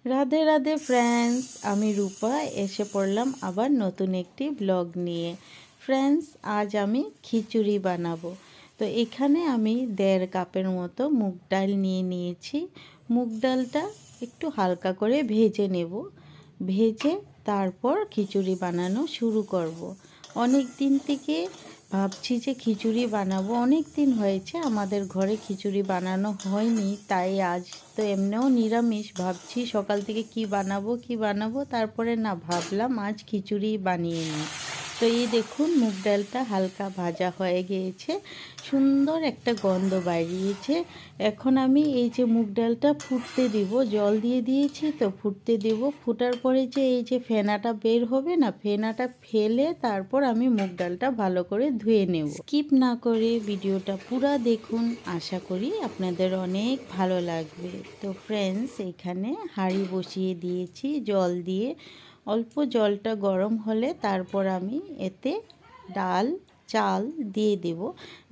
Radhe Radhe friends, আমি রূপা এসে পড়লাম আবার নতুন একটি ব্লগ নিয়ে। ফ্রেন্ডস, আজ আমি খিচুড়ি বানাবো। তো এখানে আমি 1.5 কাপের মতো মুগ ডাল নিয়ে নিয়েছি। মুগ ডালটা একটু হালকা করে ভেজে নেব। ভেজে তারপর খিচুড়ি বানানো শুরু করব। অনেক দিন থেকে ভাবছি যে খিচুড়ি বানাবো, অনেক দিন হয়েছে আমাদের ঘরে খিচুড়ি বানানো হয়নি। তাই আজ তো এমনিও নিরামিষ, ভাবছি সকাল থেকে কি বানাবো তারপরে না ভাবলাম আজ খিচুড়ি বানিয়ে নিই। তো এই দেখুন মুগ ডালটা হালকা ভাজা হয়ে গিয়েছে, সুন্দর একটা গন্ধ বেরিয়েছে। এখন আমি এই যে মুগ ডালটা ফুটতে দিব, জল দিয়ে দিয়েছি তো ফুটতে দেব। ফুটার পরে যে এই যে ফেনাটা বের হবে না, ফেনাটা ফেলে তারপর আমি মুগ ডালটা ভালো করে ধুয়ে নেব। স্কিপ না করে ভিডিওটা পুরা দেখুন, আশা করি আপনাদের অনেক ভালো লাগবে। তো ফ্রেন্ডস, এখানে হাঁড়ি বসিয়ে দিয়েছি জল দিয়ে। অল্প জলটা গরম হলে তারপর আমি এতে ডাল চাল দিয়ে দেব।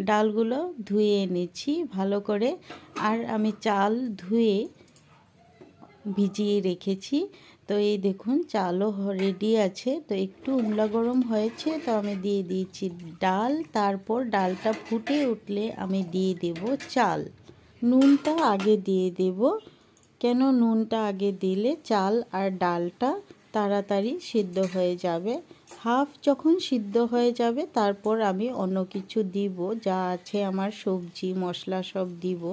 ডালগুলো ধুয়ে এনেছি ভালো করে, আর আমি চাল ধুয়ে ভিজিয়ে রেখেছি। তো এই দেখুন চালও রেডি আছে। তো একটু উমলা গরম হয়েছে, তো আমি দিয়ে দিয়েছি ডাল। তারপর ডালটা ফুটে উঠলে আমি দিয়ে দেব চাল। নুনটা আগে দিয়ে দেব, কেন নুনটা আগে দিলে চাল আর ডালটা তাড়াতাড়ি সিদ্ধ হয়ে যাবে। হাফ যখন সিদ্ধ হয়ে যাবে তারপর আমি অন্য কিছু দিব, যা আছে আমার সবজি মশলা সব দিব।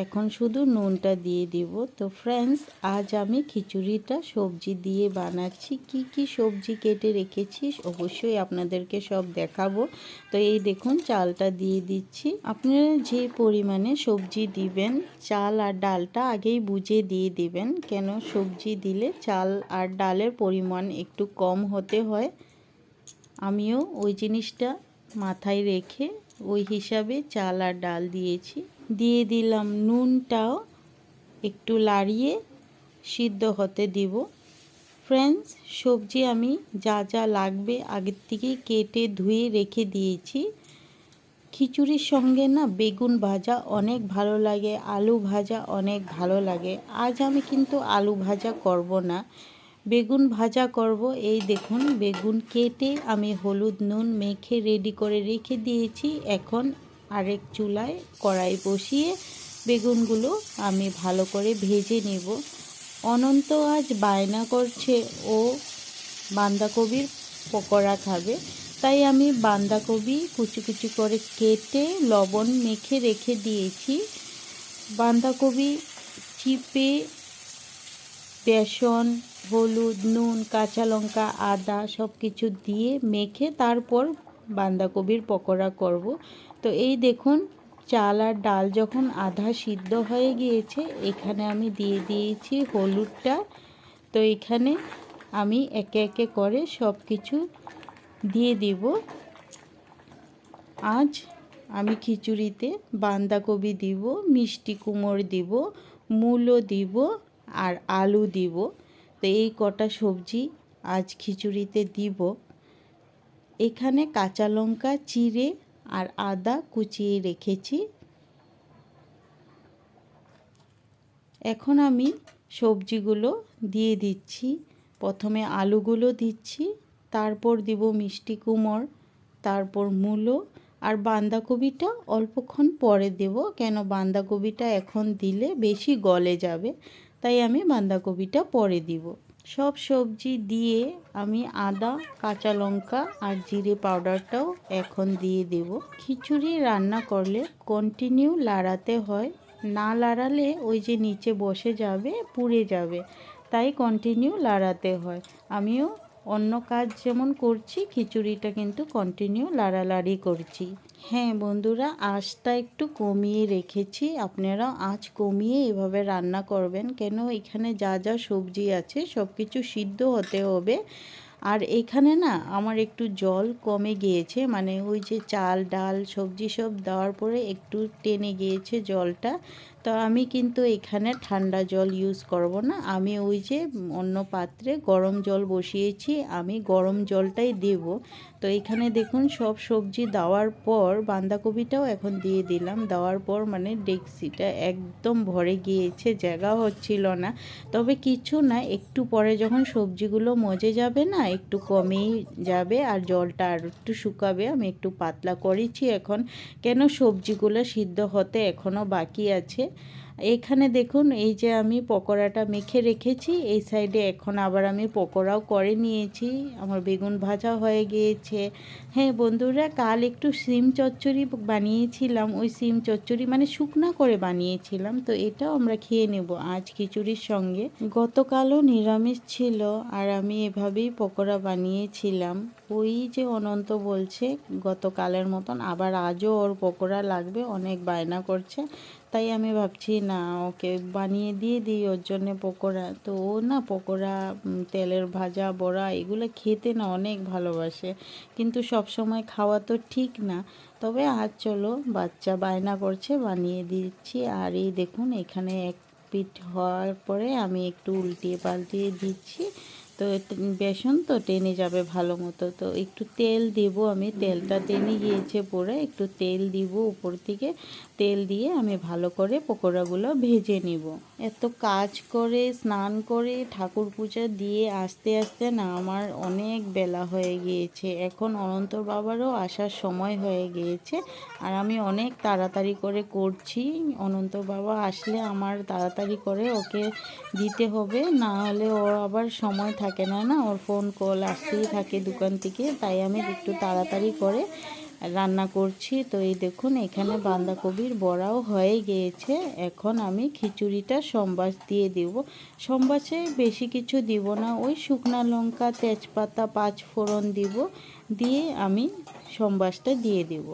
এখন শুধু নুনটা দিয়ে দিব। তো ফ্রেন্ডস, আজ আমি খিচুড়িটা সবজি দিয়ে বানাচ্ছি। কি কি সবজি কেটে রেখেছি অবশ্যই আপনাদেরকে সব দেখাবো। তো এই দেখুন চালটা দিয়ে দিচ্ছি। আপনারা যে পরিমাণে সবজি দিবেন চাল আর ডালটা আগেই বুঝে দিয়ে দিবেন, কেন সবজি দিলে চাল আর ডালের পরিমাণ একটু কম হতে হয়। আমিও ওই জিনিসটা মাথায় রেখে ওই হিসাবে চাল আর ডাল দিয়েছি। দিয়ে দিলাম নুনটাও, একটু লাড়িয়ে সিদ্ধ হতে দিব। ফ্রেন্ডস, সবজি আমি যা যা লাগবে আগের থেকেই কেটে ধুয়ে রেখে দিয়েছি। খিচুড়ির সঙ্গে না বেগুন ভাজা অনেক ভালো লাগে, আলু ভাজা অনেক ভালো লাগে। আজ আমি কিন্তু আলু ভাজা করব না, বেগুন ভাজা করব। এই দেখুন বেগুন কেটে আমি হলুদ নুন মেখে রেডি করে রেখে দিয়েছি। এখন আরেক চুলায় কড়াই বসিয়ে বেগুনগুলো আমি ভালো করে ভেজে নেব। অনন্ত আজ বায়না করছে ও বাঁধাকপির পকোড়া খাবে, তাই আমি বাঁধাকপি কুচি কুচি করে কেটে লবণ মেখে রেখে দিয়েছি। বাঁধাকপি চিপে বেসন হলুদ নুন কাঁচা লঙ্কা আদা সব কিছু দিয়ে মেখে তারপর বাঁধাকপির পকোড়া করব। তো এই দেখুন চাল আর ডাল যখন আধা সিদ্ধ হয়ে গিয়েছে, এখানে আমি দিয়ে দিয়েছি হলুদটা। তো এখানে আমি একে একে করে সব কিছু দিয়ে দিব। আজ আমি খিচুড়িতে বাঁধাকপি দিব, মিষ্টি কুমড় দিব, মূলো দিব আর আলু দিব। তো এই কটা সবজি আজ খিচুড়িতে দিব। এখানে কাঁচা লঙ্কা চিড়ে আর আদা কুচিয়ে রেখেছি। এখন আমি সবজিগুলো দিয়ে দিচ্ছি। প্রথমে আলুগুলো দিচ্ছি, তারপর দিব মিষ্টি কুমড়, তারপর মূলো আর বাঁধাকপিটা অল্পক্ষণ পরে দেব, কেন বাঁধাকপিটা এখন দিলে বেশি গলে যাবে, তাই আমি বাঁধাকপিটা পরে দিব। সব সবজি দিয়ে আমি আদা কাঁচা লঙ্কা আর জিরে পাউডারটাও এখন দিয়ে দেব। খিচুড়ি রান্না করলে কন্টিনিউ লাড়াতে হয়, না লাড়ালে ওই যে নিচে বসে যাবে পুড়ে যাবে, তাই কন্টিনিউ লাড়াতে হয়। আমিও অন্য কাজ যেমন করছি খিচুড়িটা কিন্তু কন্টিনিউ লাড়ালাড়ি করছি। হ্যাঁ বন্ধুরা, আঁচটা একটু কমিয়ে রেখেছি, আপনারা আঁচ কমিয়ে এভাবে রান্না করবেন, কেন এখানে যা যা সবজি আছে সব কিছু সিদ্ধ হতে হবে। আর এখানে না আমার একটু জল কমে গিয়েছে, মানে ওই যে চাল ডাল সবজি সব দেওয়ার পরে একটু টেনে গিয়েছে জলটা। তো তো আমি কিন্তু এখানে ঠান্ডা জল ইউজ করব না, আমি ওই যে অন্য পাত্রে গরম জল বসিয়েছি, আমি গরম জলটাই দেব। তো এখানে দেখুন সব সবজি দেওয়ার পর বাঁধাকপিটাও এখন দিয়ে দিলাম, দেওয়ার পর মানে ডেকচিটা একদম ভরে গিয়েছে, জায়গা হচ্ছিল না। তবে কিছু না, একটু পরে যখন সবজিগুলো মজে যাবে না, একটু কমেই যাবে আর জলটা আর একটু শুকাবে। আমি একটু পাতলা করেছি এখন, কেন সবজিগুলো সিদ্ধ হতে এখনও বাকি আছে। এখানে দেখুন এই যে আমি পকোড়াটা মেখে রেখেছি, এই সাইডে এখন আবার আমি পকোড়াও করে নিয়েছি, আমার বেগুন ভাজা হয়ে গিয়েছে। হ্যাঁ বন্ধুরা, কাল একটু সিম চচ্চড়ি বানিয়েছিলাম, ওই সিম চচ্চড়ি মানে শুকনা করে বানিয়েছিলাম, তো এটাও আমরা খেয়ে নেব আজ খিচুড়ির সঙ্গে। গতকালও নিরামিষ ছিল আর আমি এভাবেই পকোড়া বানিয়েছিলাম। ওই যে অনন্ত বলছে গতকালের মতন আবার আজও ওর পকোড়া লাগবে, অনেক বায়না করছে, তাই আমি ভাবছি না ওকে বানিয়ে দিয়ে দিই ওর জন্যে পকোড়া। তো ও না পকোড়া, তেলের ভাজা, বড়া এগুলো খেতে না অনেক ভালোবাসে, কিন্তু সব সময় খাওয়া তো ঠিক না। তবে আজ চলো বাচ্চা বায়না করছে, বানিয়ে দিচ্ছি। আর এই দেখুন এখানে এক পিঠ হওয়ার পরে আমি একটু উল্টিয়ে পাল্টিয়ে দিচ্ছি, তো বেসন তো টেনে যাবে ভালো মতো। তো একটু তেল দেব, আমি তেলটা টেনে গিয়েছে পরে, একটু তেল দিব উপর থেকে, তেল দিয়ে আমি ভালো করে পকোড়াগুলো ভেজে নিব। এত কাজ করে স্নান করে ঠাকুর পূজা দিয়ে আস্তে আস্তে না আমার অনেক বেলা হয়ে গিয়েছে, এখন অনন্তর বাবারও আসার সময় হয়ে গিয়েছে আর আমি অনেক তাড়াতাড়ি করে করছি। অনন্ত বাবা আসলে আমার তাড়াতাড়ি করে ওকে দিতে হবে, না হলে ওর আবার সময় থাকে না, ওর ফোন কল আসতেই থাকে দোকান থেকে, তাই আমি একটু তাড়াতাড়ি করে রান্না করছি। তো এই দেখুন এখানে বাঁধাকপির বড়াও হয়ে গিয়েছে, এখন আমি খিচুড়িটা সম্বাস দিয়ে দেব। সম্বাসে বেশি কিছু দিব না, ওই শুকনো লঙ্কা, তেজপাতা, 5 ফোড়ন দিব, দিয়ে আমি সম্বাসটা দিয়ে দেব।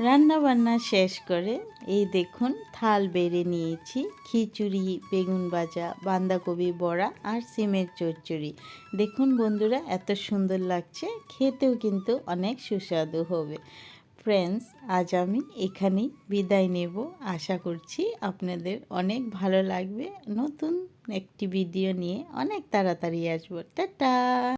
রান্না বান্না শেষ করে এই দেখুন থাল বেড়ে নিয়েছি, খিচুড়ি, বেগুন ভাজা, বাঁধাকপি বড়া আর সিমের চচ্চড়ি। দেখুন বন্ধুরা এত সুন্দর লাগছে, খেতেও কিন্তু অনেক সুস্বাদু হবে। ফ্রেন্ডস, আজ আমি এখানেই বিদায় নেব। আশা করছি আপনাদের অনেক ভালো লাগবে। নতুন একটি ভিডিও নিয়ে অনেক তাড়াতাড়ি আসবো। টাটা।